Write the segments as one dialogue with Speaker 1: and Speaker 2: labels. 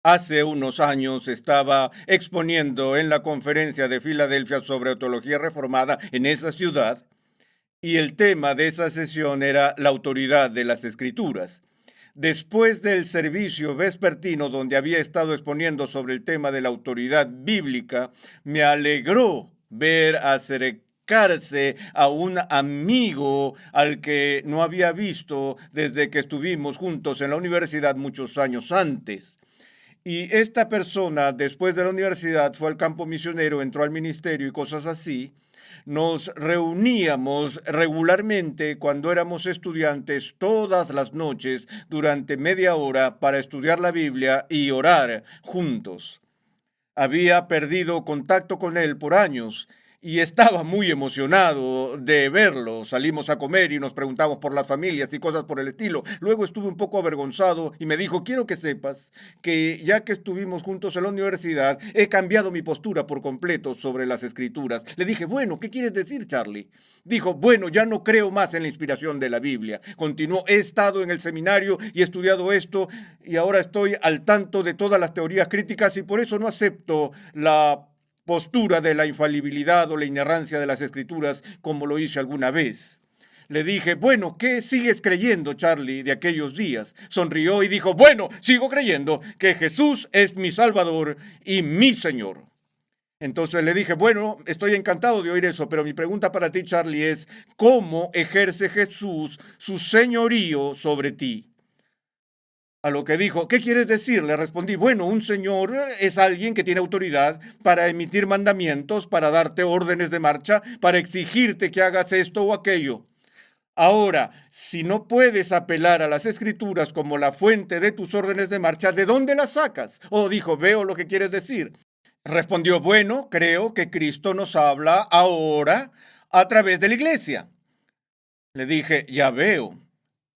Speaker 1: Hace unos años estaba exponiendo en la conferencia de Filadelfia sobre teología reformada en esa ciudad y el tema de esa sesión era la autoridad de las Escrituras. Después del servicio vespertino donde había estado exponiendo sobre el tema de la autoridad bíblica, me alegró ver acercarse a un amigo al que no había visto desde que estuvimos juntos en la universidad muchos años antes. Y esta persona, después de la universidad, fue al campo misionero, entró al ministerio y cosas así. Nos reuníamos regularmente cuando éramos estudiantes todas las noches durante media hora para estudiar la Biblia y orar juntos. Había perdido contacto con él por años y estaba muy emocionado de verlo. Salimos a comer y nos preguntamos por las familias y cosas por el estilo. Luego estuve un poco avergonzado y me dijo, quiero que sepas que ya que estuvimos juntos en la universidad, he cambiado mi postura por completo sobre las escrituras. Le dije, bueno, ¿qué quieres decir, Charlie? Dijo, bueno, ya no creo más en la inspiración de la Biblia. Continuó, he estado en el seminario y he estudiado esto y ahora estoy al tanto de todas las teorías críticas y por eso no acepto la postura de la infalibilidad o la inerrancia de las escrituras como lo hice alguna vez. Le dije, bueno, ¿qué sigues creyendo, Charlie, de aquellos días? Sonrió y dijo, bueno, sigo creyendo que Jesús es mi Salvador y mi Señor. Entonces le dije, bueno, estoy encantado de oír eso, pero mi pregunta para ti, Charlie, es, ¿cómo ejerce Jesús su señorío sobre ti? A lo que dijo, ¿qué quieres decir? Le respondí, bueno, un señor es alguien que tiene autoridad para emitir mandamientos, para darte órdenes de marcha, para exigirte que hagas esto o aquello. Ahora, si no puedes apelar a las escrituras como la fuente de tus órdenes de marcha, ¿de dónde las sacas? Oh, dijo, veo lo que quieres decir. Respondió, bueno, creo que Cristo nos habla ahora a través de la iglesia. Le dije, ya veo.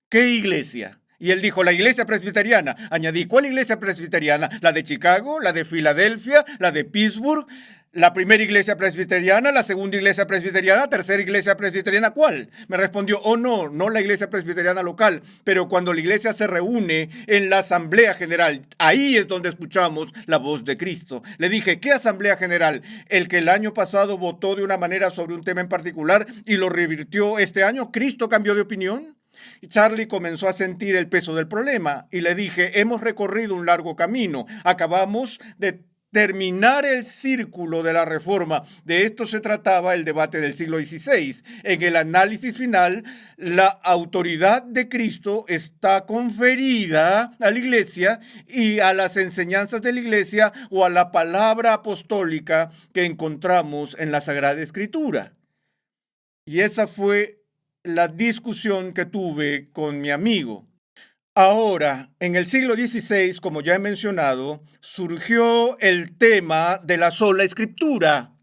Speaker 1: ¿Qué iglesia? Y él dijo, la iglesia presbiteriana. Añadí, ¿cuál iglesia presbiteriana? ¿La de Chicago? ¿La de Filadelfia? ¿La de Pittsburgh? ¿La primera iglesia presbiteriana? ¿La segunda iglesia presbiteriana? ¿Tercera iglesia presbiteriana? ¿Cuál? Me respondió, oh no, no la iglesia presbiteriana local, pero cuando la iglesia se reúne en la asamblea general, ahí es donde escuchamos la voz de Cristo. Le dije, ¿qué asamblea general? ¿El que el año pasado votó de una manera sobre un tema en particular y lo revirtió este año? ¿Cristo cambió de opinión? Y Charlie comenzó a sentir el peso del problema y le dije, hemos recorrido un largo camino, acabamos de terminar el círculo de la reforma. De esto se trataba el debate del siglo XVI. En el análisis final, la autoridad de Cristo está conferida a la iglesia y a las enseñanzas de la iglesia o a la palabra apostólica que encontramos en la Sagrada Escritura. Y esa fue la discusión que tuve con mi amigo. Ahora, en el siglo XVI, como ya he mencionado, surgió el tema de la sola escritura.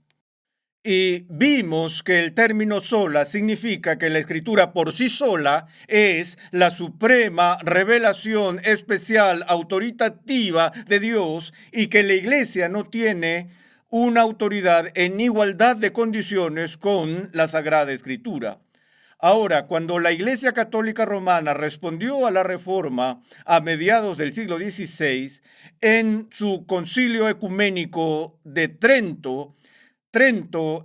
Speaker 1: Y vimos que el término sola significa que la escritura por sí sola es la suprema revelación especial autoritativa de Dios y que la iglesia no tiene una autoridad en igualdad de condiciones con la Sagrada Escritura. Ahora, cuando la Iglesia Católica Romana respondió a la Reforma a mediados del siglo XVI, en su concilio ecuménico de Trento,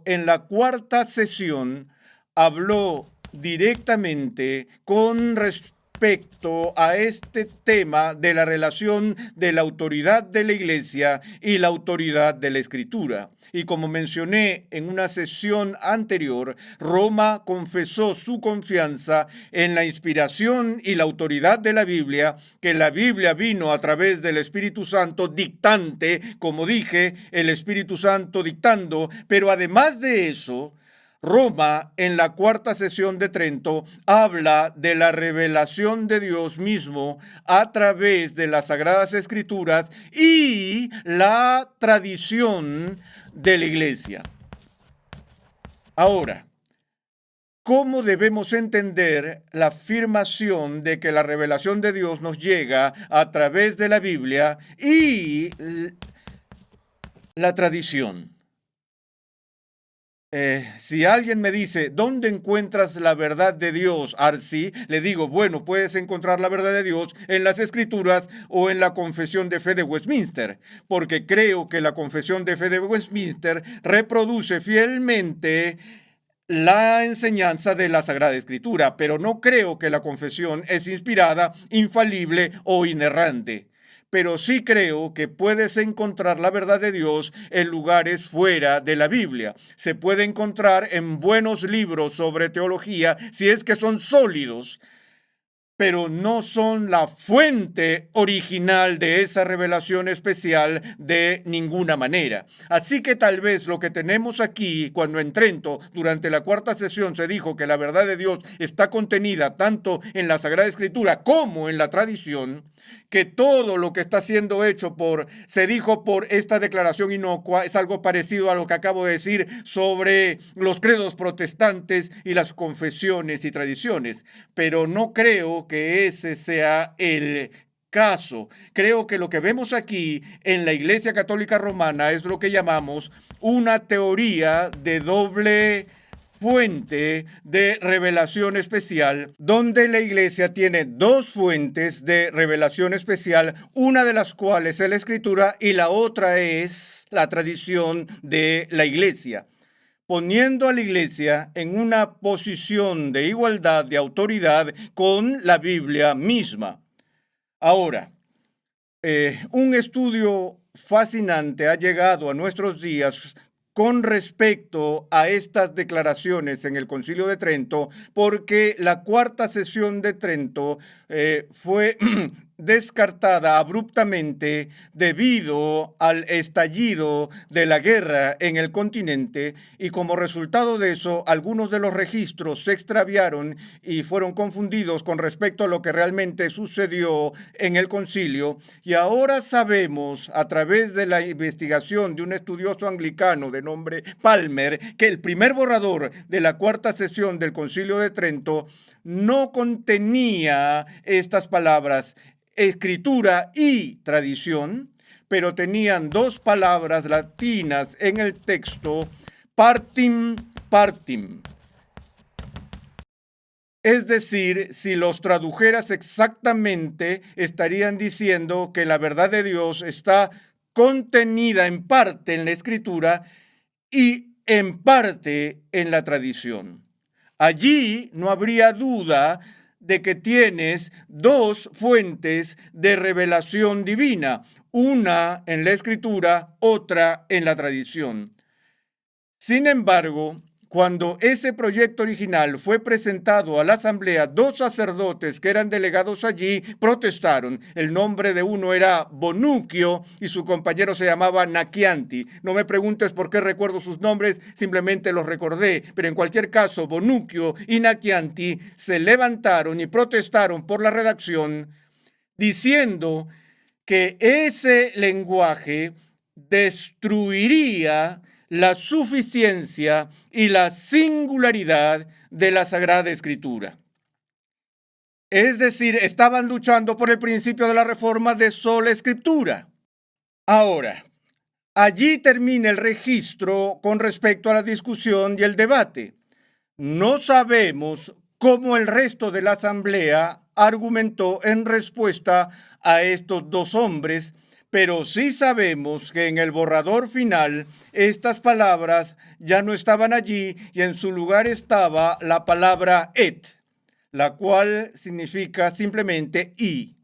Speaker 1: en la cuarta sesión, habló directamente con respecto a este tema de la relación de la autoridad de la Iglesia y la autoridad de la Escritura. Y como mencioné en una sesión anterior, Roma confesó su confianza en la inspiración y la autoridad de la Biblia, que la Biblia vino a través del Espíritu Santo dictante, como dije, el Espíritu Santo dictando, pero además de eso, Roma, en la cuarta sesión de Trento, habla de la revelación de Dios mismo a través de las Sagradas Escrituras y la tradición de la Iglesia. Ahora, ¿cómo debemos entender la afirmación de que la revelación de Dios nos llega a través de la Biblia y la tradición? Si alguien me dice, ¿dónde encuentras la verdad de Dios, Arsi? Le digo, bueno, puedes encontrar la verdad de Dios en las Escrituras o en la Confesión de Fe de Westminster, porque creo que la Confesión de Fe de Westminster reproduce fielmente la enseñanza de la Sagrada Escritura, pero no creo que la confesión es inspirada, infalible o inerrante. Pero sí creo que puedes encontrar la verdad de Dios en lugares fuera de la Biblia. Se puede encontrar en buenos libros sobre teología si es que son sólidos, pero no son la fuente original de esa revelación especial de ninguna manera. Así que tal vez lo que tenemos aquí, cuando en Trento, durante la cuarta sesión, se dijo que la verdad de Dios está contenida tanto en la Sagrada Escritura como en la tradición, que todo lo que está siendo hecho se dijo por esta declaración inocua, es algo parecido a lo que acabo de decir sobre los credos protestantes y las confesiones y tradiciones, pero no creo que ese sea el caso. Creo que lo que vemos aquí en la Iglesia Católica Romana es lo que llamamos una teoría de doble fuente de revelación especial, donde la iglesia tiene dos fuentes de revelación especial, una de las cuales es la escritura y la otra es la tradición de la iglesia, poniendo a la iglesia en una posición de igualdad, de autoridad con la Biblia misma. Ahora, un estudio fascinante ha llegado a nuestros días con respecto a estas declaraciones en el Concilio de Trento, porque la cuarta sesión de Trento fue descartada abruptamente debido al estallido de la guerra en el continente, y como resultado de eso, algunos de los registros se extraviaron y fueron confundidos con respecto a lo que realmente sucedió en el concilio, y ahora sabemos, a través de la investigación de un estudioso anglicano de nombre Palmer, que el primer borrador de la cuarta sesión del Concilio de Trento no contenía estas palabras escritura y tradición, pero tenían dos palabras latinas en el texto, partim, partim. Es decir, si los tradujeras exactamente, estarían diciendo que la verdad de Dios está contenida en parte en la escritura y en parte en la tradición. Allí no habría duda de que tienes dos fuentes de revelación divina, una en la escritura, otra en la tradición. Sin embargo, cuando ese proyecto original fue presentado a la asamblea, dos sacerdotes que eran delegados allí protestaron. El nombre de uno era Bonuccio y su compañero se llamaba Naquianti. No me preguntes por qué recuerdo sus nombres, simplemente los recordé. Pero en cualquier caso, Bonuccio y Naquianti se levantaron y protestaron por la redacción, diciendo que ese lenguaje destruiría la suficiencia y la singularidad de la Sagrada Escritura. Es decir, estaban luchando por el principio de la reforma de sola escritura. Ahora, allí termina el registro con respecto a la discusión y el debate. No sabemos cómo el resto de la asamblea argumentó en respuesta a estos dos hombres, pero sí sabemos que en el borrador final estas palabras ya no estaban allí y en su lugar estaba la palabra et, la cual significa simplemente y.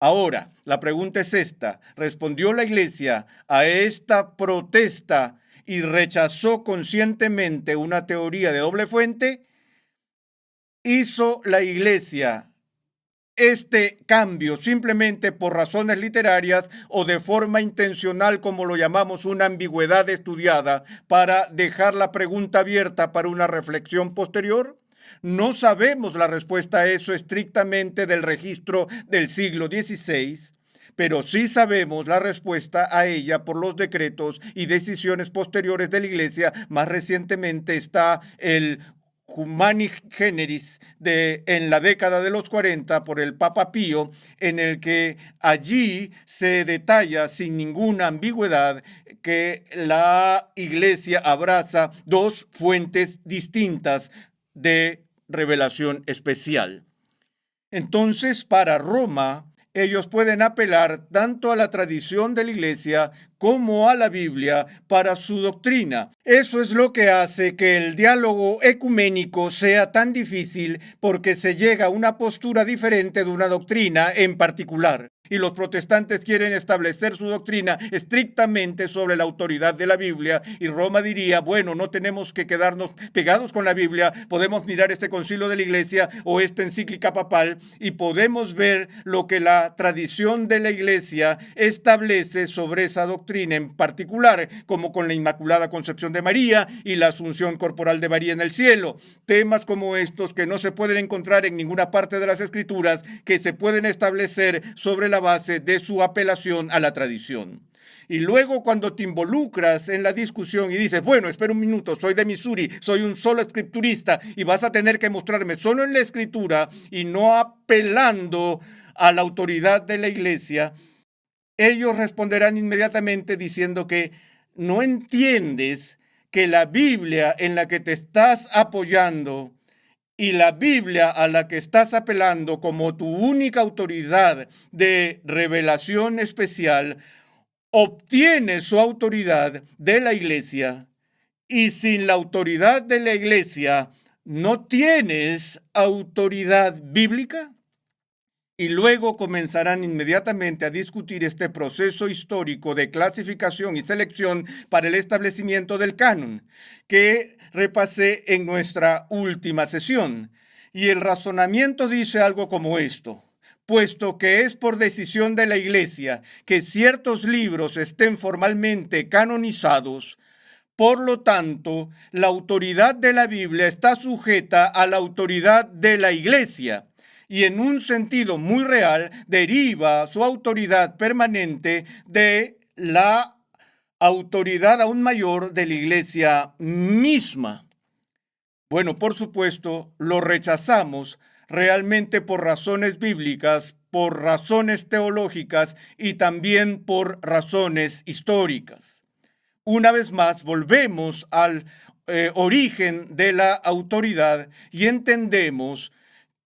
Speaker 1: Ahora, la pregunta es esta: ¿respondió la iglesia a esta protesta y rechazó conscientemente una teoría de doble fuente? ¿Hizo la iglesia este cambio simplemente por razones literarias o de forma intencional, como lo llamamos una ambigüedad estudiada, para dejar la pregunta abierta para una reflexión posterior? No sabemos la respuesta a eso estrictamente del registro del siglo XVI, pero sí sabemos la respuesta a ella por los decretos y decisiones posteriores de la Iglesia. Más recientemente está el Humani Generis en la década de los 40 por el Papa Pío, en el que allí se detalla sin ninguna ambigüedad que la Iglesia abraza dos fuentes distintas de revelación especial. Entonces, para Roma, ellos pueden apelar tanto a la tradición de la Iglesia como a la Biblia para su doctrina. Eso es lo que hace que el diálogo ecuménico sea tan difícil, porque se llega a una postura diferente de una doctrina en particular. Y los protestantes quieren establecer su doctrina estrictamente sobre la autoridad de la Biblia, y Roma diría, bueno, no tenemos que quedarnos pegados con la Biblia, podemos mirar este concilio de la Iglesia o esta encíclica papal y podemos ver lo que la tradición de la Iglesia establece sobre esa doctrina en particular, como con la Inmaculada Concepción de María y la Asunción Corporal de María en el cielo. Temas como estos que no se pueden encontrar en ninguna parte de las Escrituras, que se pueden establecer sobre la base de su apelación a la tradición. Y luego, cuando te involucras en la discusión y dices, bueno, espera un minuto, soy de Missouri, soy un solo escriturista y vas a tener que mostrarme solo en la Escritura y no apelando a la autoridad de la Iglesia, ellos responderán inmediatamente diciendo que no entiendes que la Biblia en la que te estás apoyando y la Biblia a la que estás apelando como tu única autoridad de revelación especial obtiene su autoridad de la Iglesia, y sin la autoridad de la Iglesia no tienes autoridad bíblica. Y luego comenzarán inmediatamente a discutir este proceso histórico de clasificación y selección para el establecimiento del canon, que repasé en nuestra última sesión. Y el razonamiento dice algo como esto: puesto que es por decisión de la Iglesia que ciertos libros estén formalmente canonizados, por lo tanto, la autoridad de la Biblia está sujeta a la autoridad de la Iglesia, y en un sentido muy real deriva su autoridad permanente de la autoridad aún mayor de la Iglesia misma. Bueno, por supuesto, lo rechazamos realmente por razones bíblicas, por razones teológicas y también por razones históricas. Una vez más, volvemos al origen de la autoridad y entendemos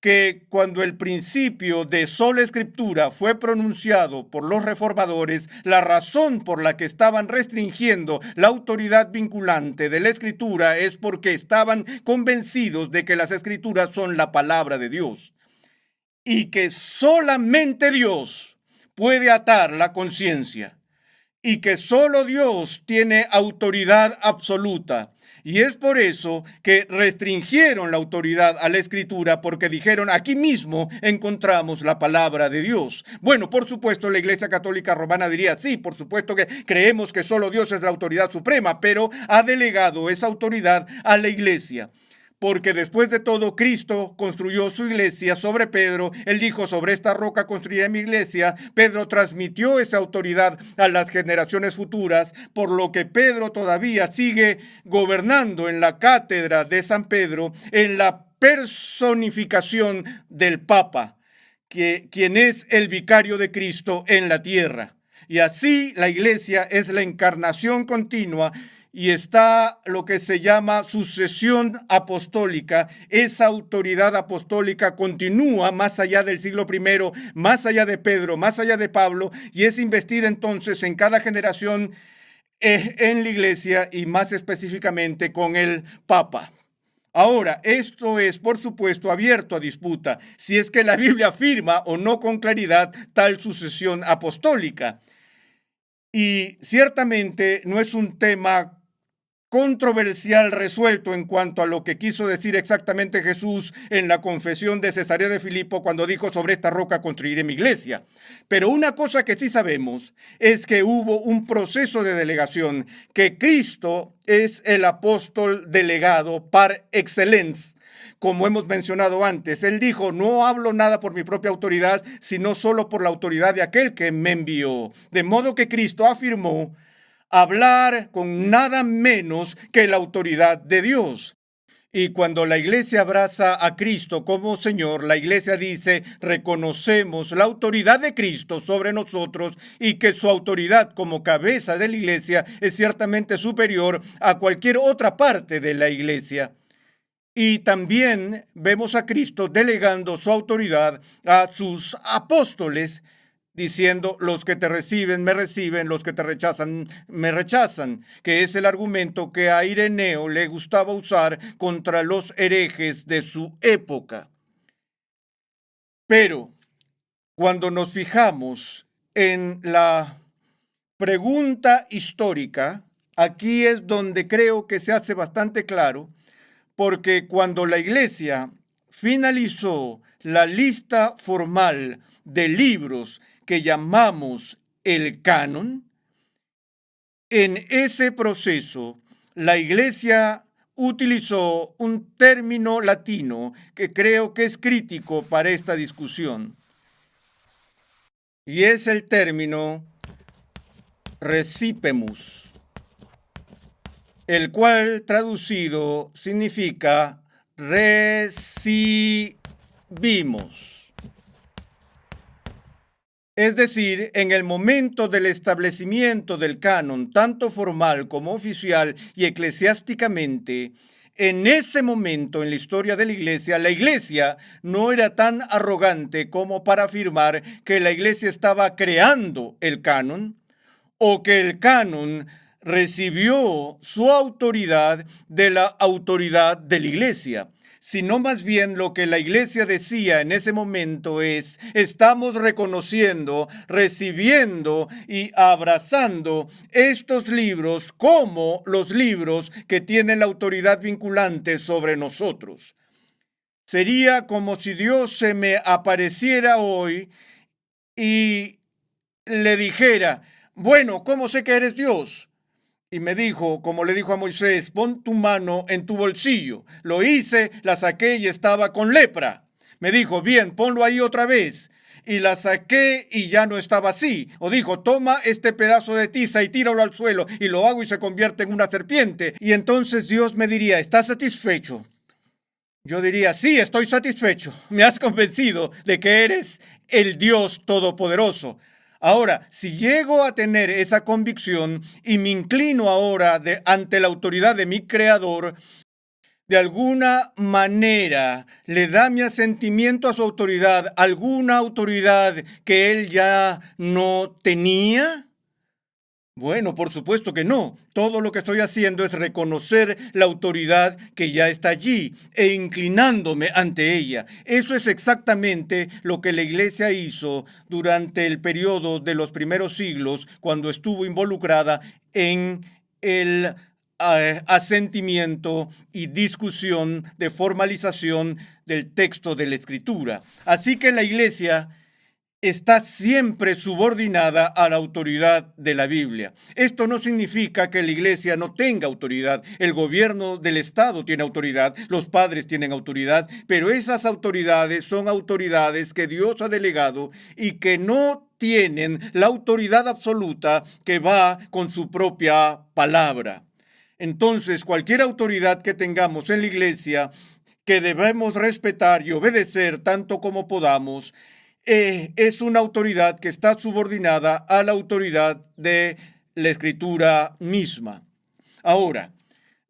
Speaker 1: que cuando el principio de sola escritura fue pronunciado por los reformadores, la razón por la que estaban restringiendo la autoridad vinculante de la escritura es porque estaban convencidos de que las escrituras son la palabra de Dios y que solamente Dios puede atar la conciencia y que solo Dios tiene autoridad absoluta. Y es por eso que restringieron la autoridad a la Escritura, porque dijeron, aquí mismo encontramos la palabra de Dios. Bueno, por supuesto, la Iglesia Católica Romana diría, sí, por supuesto que creemos que solo Dios es la autoridad suprema, pero ha delegado esa autoridad a la Iglesia. Porque después de todo, Cristo construyó su iglesia sobre Pedro. Él dijo, sobre esta roca construiré mi iglesia. Pedro transmitió esa autoridad a las generaciones futuras, por lo que Pedro todavía sigue gobernando en la cátedra de San Pedro, en la personificación del Papa, quien es el vicario de Cristo en la tierra. Y así la iglesia es la encarnación continua. Y está lo que se llama sucesión apostólica. Esa autoridad apostólica continúa más allá del siglo I, más allá de Pedro, más allá de Pablo, y es investida entonces en cada generación en la iglesia y más específicamente con el Papa. Ahora, esto es, por supuesto, abierto a disputa, si es que la Biblia afirma o no con claridad tal sucesión apostólica. Y ciertamente no es un tema controversial resuelto en cuanto a lo que quiso decir exactamente Jesús en la confesión de Cesarea de Filipo cuando dijo, sobre esta roca construiré mi iglesia. Pero una cosa que sí sabemos es que hubo un proceso de delegación, que Cristo es el apóstol delegado par excellence. Como hemos mencionado antes, él dijo, no hablo nada por mi propia autoridad, sino solo por la autoridad de aquel que me envió. De modo que Cristo afirmó hablar con nada menos que la autoridad de Dios. Y cuando la iglesia abraza a Cristo como Señor, la iglesia dice, reconocemos la autoridad de Cristo sobre nosotros y que su autoridad como cabeza de la iglesia es ciertamente superior a cualquier otra parte de la iglesia. Y también vemos a Cristo delegando su autoridad a sus apóstoles, diciendo, los que te reciben, los que te rechazan, me rechazan, que es el argumento que a Ireneo le gustaba usar contra los herejes de su época. Pero cuando nos fijamos en la pregunta histórica, aquí es donde creo que se hace bastante claro, porque cuando la iglesia finalizó la lista formal de libros que llamamos el canon, en ese proceso la iglesia utilizó un término latino que creo que es crítico para esta discusión, y es el término recipimus, el cual traducido significa recibimos. Es decir, en el momento del establecimiento del canon, tanto formal como oficial y eclesiásticamente, en ese momento en la historia de la iglesia no era tan arrogante como para afirmar que la iglesia estaba creando el canon o que el canon recibió su autoridad de la autoridad de la iglesia, sino más bien lo que la iglesia decía en ese momento es, estamos reconociendo, recibiendo y abrazando estos libros como los libros que tienen la autoridad vinculante sobre nosotros. Sería como si Dios se me apareciera hoy y le dijera, bueno, ¿cómo sé que eres Dios? Y me dijo, como le dijo a Moisés, pon tu mano en tu bolsillo. Lo hice, la saqué y estaba con lepra. Me dijo, bien, ponlo ahí otra vez. Y la saqué y ya no estaba así. O dijo, toma este pedazo de tiza y tíralo al suelo. Y lo hago y se convierte en una serpiente. Y entonces Dios me diría, ¿estás satisfecho? Yo diría, sí, estoy satisfecho. Me has convencido de que eres el Dios Todopoderoso. Ahora, si llego a tener esa convicción y me inclino ahora ante la autoridad de mi Creador, de alguna manera le da mi asentimiento a su autoridad, alguna autoridad que él ya no tenía. Bueno, por supuesto que no. Todo lo que estoy haciendo es reconocer la autoridad que ya está allí e inclinándome ante ella. Eso es exactamente lo que la iglesia hizo durante el periodo de los primeros siglos cuando estuvo involucrada en el asentimiento y discusión de formalización del texto de la Escritura. Así que la iglesia está siempre subordinada a la autoridad de la Biblia. Esto no significa que la iglesia no tenga autoridad. El gobierno del Estado tiene autoridad, los padres tienen autoridad, pero esas autoridades son autoridades que Dios ha delegado y que no tienen la autoridad absoluta que va con su propia palabra. Entonces, cualquier autoridad que tengamos en la iglesia, que debemos respetar y obedecer tanto como podamos, es una autoridad que está subordinada a la autoridad de la Escritura misma. Ahora,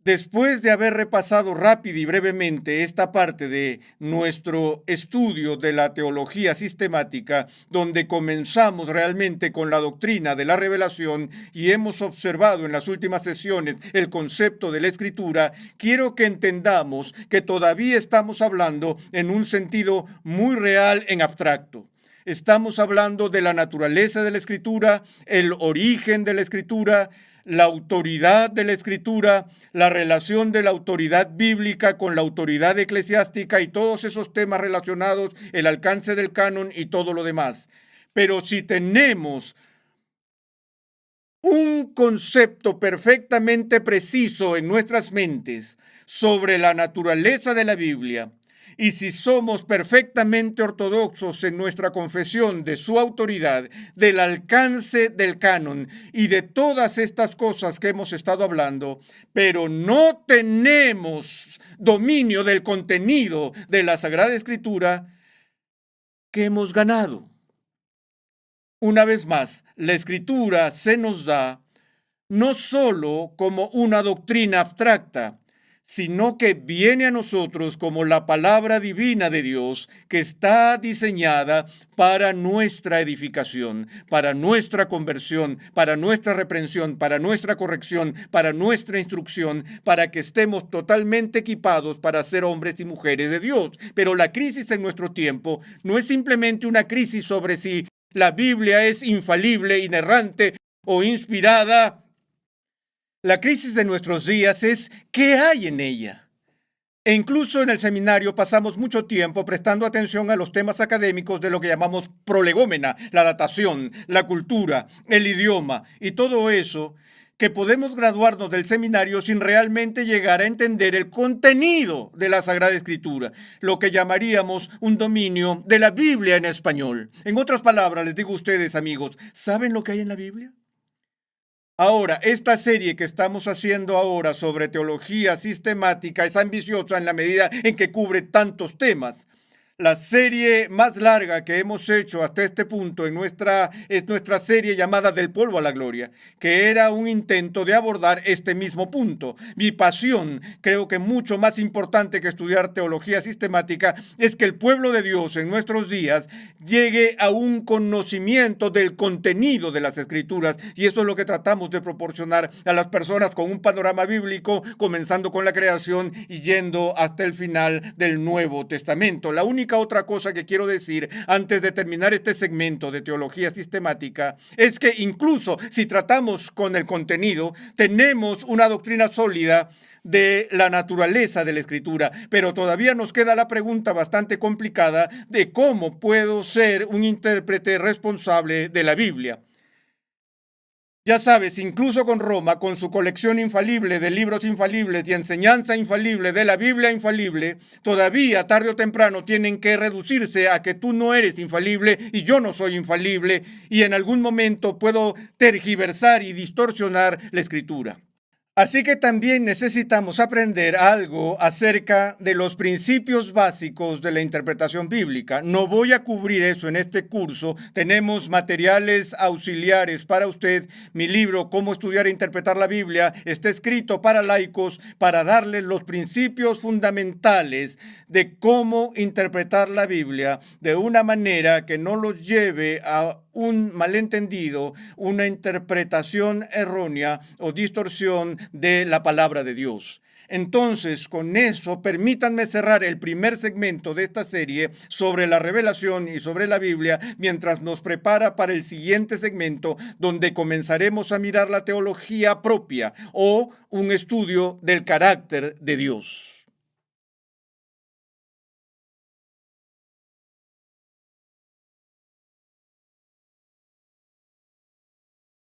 Speaker 1: después de haber repasado rápido y brevemente esta parte de nuestro estudio de la teología sistemática, donde comenzamos realmente con la doctrina de la revelación y hemos observado en las últimas sesiones el concepto de la Escritura, quiero que entendamos que todavía estamos hablando en un sentido muy real en abstracto. Estamos hablando de la naturaleza de la Escritura, el origen de la Escritura, la autoridad de la Escritura, la relación de la autoridad bíblica con la autoridad eclesiástica y todos esos temas relacionados, el alcance del canon y todo lo demás. Pero si tenemos un concepto perfectamente preciso en nuestras mentes sobre la naturaleza de la Biblia, Y si somos perfectamente ortodoxos en nuestra confesión de su autoridad, del alcance del canon y de todas estas cosas que hemos estado hablando, pero no tenemos dominio del contenido de la Sagrada Escritura, ¿qué hemos ganado? Una vez más, la Escritura se nos da no solo como una doctrina abstracta, sino que viene a nosotros como la palabra divina de Dios que está diseñada para nuestra edificación, para nuestra conversión, para nuestra reprensión, para nuestra corrección, para nuestra instrucción, para que estemos totalmente equipados para ser hombres y mujeres de Dios. Pero la crisis en nuestro tiempo no es simplemente una crisis sobre si la Biblia es infalible, inerrante o inspirada. La crisis de nuestros días es ¿qué hay en ella? E incluso en el seminario pasamos mucho tiempo prestando atención a los temas académicos de lo que llamamos prolegómena, la datación, la cultura, el idioma y todo eso, que podemos graduarnos del seminario sin realmente llegar a entender el contenido de la Sagrada Escritura, lo que llamaríamos un dominio de la Biblia en español. En otras palabras, les digo a ustedes, amigos, ¿saben lo que hay en la Biblia? Ahora, esta serie que estamos haciendo ahora sobre teología sistemática es ambiciosa en la medida en que cubre tantos temas. La serie más larga que hemos hecho hasta este punto es nuestra serie llamada Del polvo a la gloria, que era un intento de abordar este mismo punto. Mi pasión, creo que mucho más importante que estudiar teología sistemática, es que el pueblo de Dios en nuestros días llegue a un conocimiento del contenido de las Escrituras, y eso es lo que tratamos de proporcionar a las personas con un panorama bíblico, comenzando con la creación y yendo hasta el final del Nuevo Testamento. La única otra cosa que quiero decir antes de terminar este segmento de teología sistemática es que incluso si tratamos con el contenido, tenemos una doctrina sólida de la naturaleza de la Escritura, pero todavía nos queda la pregunta bastante complicada de cómo puedo ser un intérprete responsable de la Biblia. Ya sabes, incluso con Roma, con su colección infalible de libros infalibles y enseñanza infalible de la Biblia infalible, todavía tarde o temprano tienen que reducirse a que tú no eres infalible y yo no soy infalible, y en algún momento puedo tergiversar y distorsionar la Escritura. Así que también necesitamos aprender algo acerca de los principios básicos de la interpretación bíblica. No voy a cubrir eso en este curso. Tenemos materiales auxiliares para usted. Mi libro, Cómo estudiar e interpretar la Biblia, está escrito para laicos para darles los principios fundamentales de cómo interpretar la Biblia de una manera que no los lleve a un malentendido, una interpretación errónea o distorsión de la palabra de Dios. Entonces, con eso, permítanme cerrar el primer segmento de esta serie sobre la revelación y sobre la Biblia, mientras nos prepara para el siguiente segmento, donde comenzaremos a mirar la teología propia o un estudio del carácter de Dios.